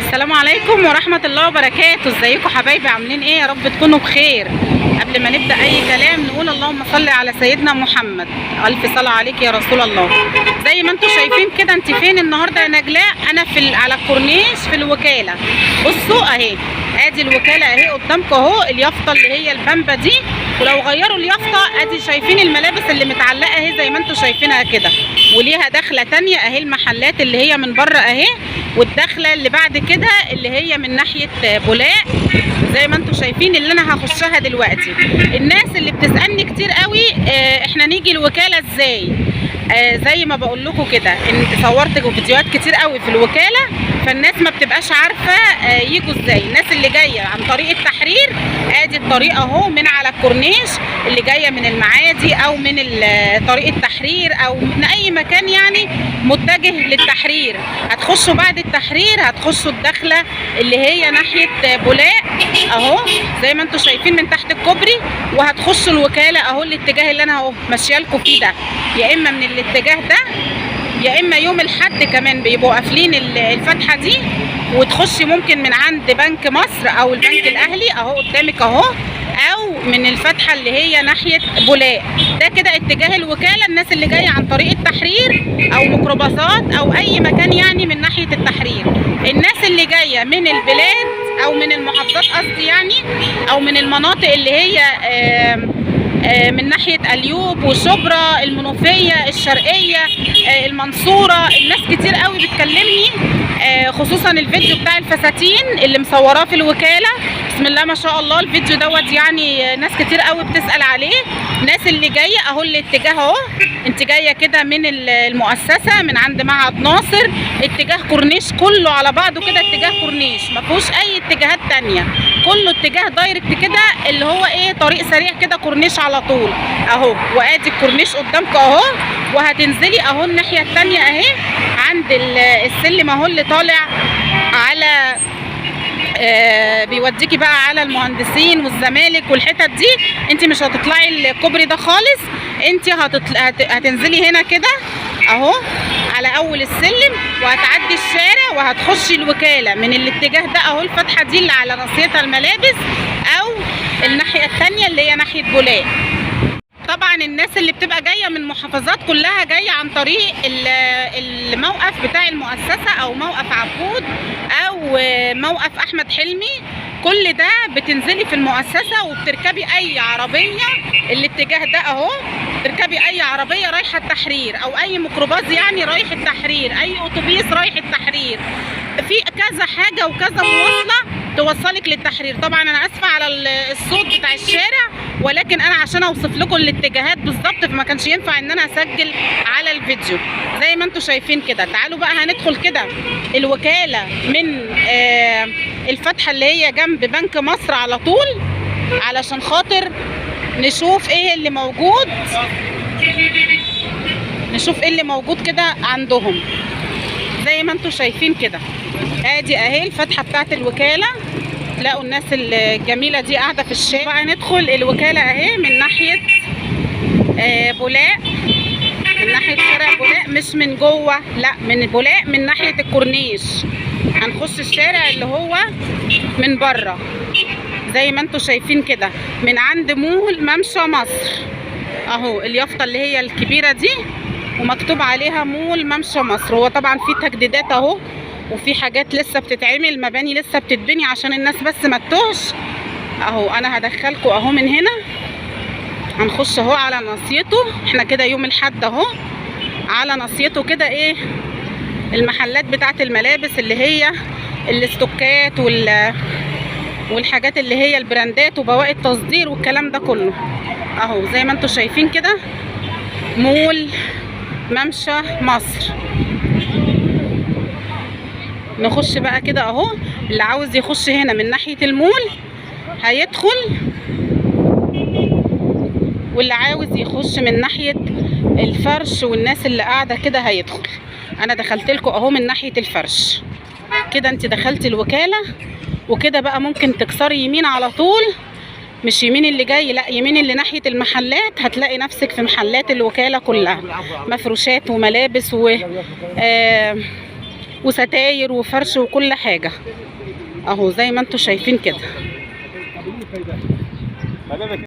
السلام عليكم ورحمة الله وبركاته. ازيكم حبايبي؟ عاملين ايه؟ يا رب تكونوا بخير. قبل ما نبدأ اي كلام نقول اللهم صل على سيدنا محمد. الف صلاة عليك يا رسول الله. زي ما انتم شايفين كده، انت فين النهارده يا نجلاء؟ انا على الكورنيش في الوكالة. بصوا اهي، ادي الوكالة اهي قدامكم اهو، اليافطة اللي هي البامبا دي. ولو غيروا اليافطة ادي شايفين الملابس اللي متعلقة اهي زي ما انتم شايفينها كده، وليها دخلة تانية اهي، المحلات اللي هي من بره اهي، والدخلة اللي بعد كده اللي هي من ناحية بولاق زي ما انتم شايفين اللي انا هخشها دلوقتي. الناس اللي بتسألني كتير قوي احنا نيجي الوكالة ازاي؟ زي ما بقول لكم كده، ان صورت فيديوهات كتير قوي في الوكالة، فالناس ما بتبقاش عارفة يجوا ازاي. الناس اللي جاية عن طريق التحرير ادي الطريق اهو، من على الكورنيش، اللي جاية من المعادي او من طريق التحرير او من اي مكان يعني متجه للتحرير، هتخشوا بعد التحرير هتخشوا الدخلة اللي هي ناحية بولاق اهو زي ما انتم شايفين من تحت الكوبري، وهتخشوا الوكالة اهو الاتجاه اللي انا اهو ماشيه لكم فيه ده، يا اما من الاتجاه ده يا اما يوم الاحد كمان بيبقوا قافلين الفتحه دي، وتخشي ممكن من عند بنك مصر او البنك الاهلي اهو قدامك اهو، او من الفتحه اللي هي ناحيه بولاق. ده كده اتجاه الوكاله. الناس اللي جايه عن طريق التحرير او ميكروباصات او اي مكان يعني من ناحيه التحرير. الناس اللي جايه من البلاد او من المحافظات قصدي يعني، او من المناطق اللي هي من ناحية اليوب وشبرا المنوفية الشرقية المنصورة. الناس كتير قوي بتكلمني خصوصا الفيديو بتاع الفساتين اللي مصوراه في الوكالة. بسم الله ما شاء الله، الفيديو دوت يعني ناس كتير قوي بتسأل عليه. الناس اللي جاية اهو الاتجاه اهو، انت جاية كده من المؤسسة من عند معهد ناصر، اتجاه كورنيش كله على بعضه كده، اتجاه كورنيش ما فيهوش اي اتجاهات تانية، كله اتجاه دايركت كده اللي هو ايه طريق سريع كده كورنيش على طول اهو. وادي الكورنيش قدامكم اهو، وهتنزلي اهو الناحية التانية اهي عند السلم اهو اللي طالع على بيوديكي بقى على المهندسين والزمالك والحتت دي. انت مش هتطلعي الكوبري ده خالص، انت هتنزلي هنا كده اهو على اول السلم، وهتعدي الشارع وهتخشي الوكالة من الاتجاه ده اهو، الفتحة دي اللي على ناصيتها الملابس، او الناحية التانية اللي هي ناحية بولاق. طبعا الناس اللي بتبقى جايه من محافظات كلها جايه عن طريق الموقف بتاع المؤسسه او موقف عبود او موقف احمد حلمي، كل ده بتنزلي في المؤسسه وبتركبي اي عربيه الاتجاه ده اهو، تركبي اي عربيه رايحه التحرير او اي ميكروباص يعني رايح التحرير، اي اتوبيس رايح التحرير، في كذا حاجه وكذا مواصله توصلك للتحرير. طبعا انا اسفه على الصوت بتاع الشارع، ولكن انا عشان اوصف لكم الاتجاهات بالظبط فما كانش ينفع ان انا اسجل على الفيديو زي ما انتم شايفين كده. تعالوا بقى هندخل كده الوكاله من الفتحه اللي هي جنب بنك مصر على طول، علشان خاطر نشوف ايه اللي موجود، نشوف ايه اللي موجود كده عندهم زي ما انتم شايفين كده. ادي اهي الفتحه بتاعت الوكاله، تلاقوا الناس الجميله دي قاعده في الشارع. بقى ندخل الوكاله اهي من ناحيه بولاق، من ناحيه شارع بولاق، مش من جوه، لا من بولاق من ناحيه الكورنيش. هنخش الشارع اللي هو من بره زي ما انتم شايفين كده، من عند مول ممشى مصر اهو، اليافطه اللي هي الكبيره دي ومكتوب عليها مول ممشى مصر. هو طبعا في تجديدات اهو، وفي حاجات لسه بتتعمل، مباني لسه بتتبني عشان الناس بس ما تتوهش اهو. انا هدخلكم اهو من هنا، هنخش اهو على ناصيته، احنا كده يوم الاحد اهو على ناصيته كده ايه المحلات بتاعت الملابس اللي هي الاستوكات والحاجات اللي هي البراندات وبواقي التصدير والكلام ده كله اهو زي ما انتم شايفين كده، مول ممشى مصر. نخش بقى كده اهو، اللي عاوز يخش هنا من ناحية المول هيدخل، واللي عاوز يخش من ناحية الفرش والناس اللي قاعدة كده هيدخل. انا دخلت لكم اهو من ناحية الفرش كده، انت دخلتي الوكالة وكده بقى ممكن تكسري يمين على طول، مش يمين اللي جاي، لا يمين اللي ناحية المحلات. هتلاقي نفسك في محلات الوكالة كلها، مفروشات وملابس وستاير وفرش وكل حاجه اهو زي ما انتم شايفين كده.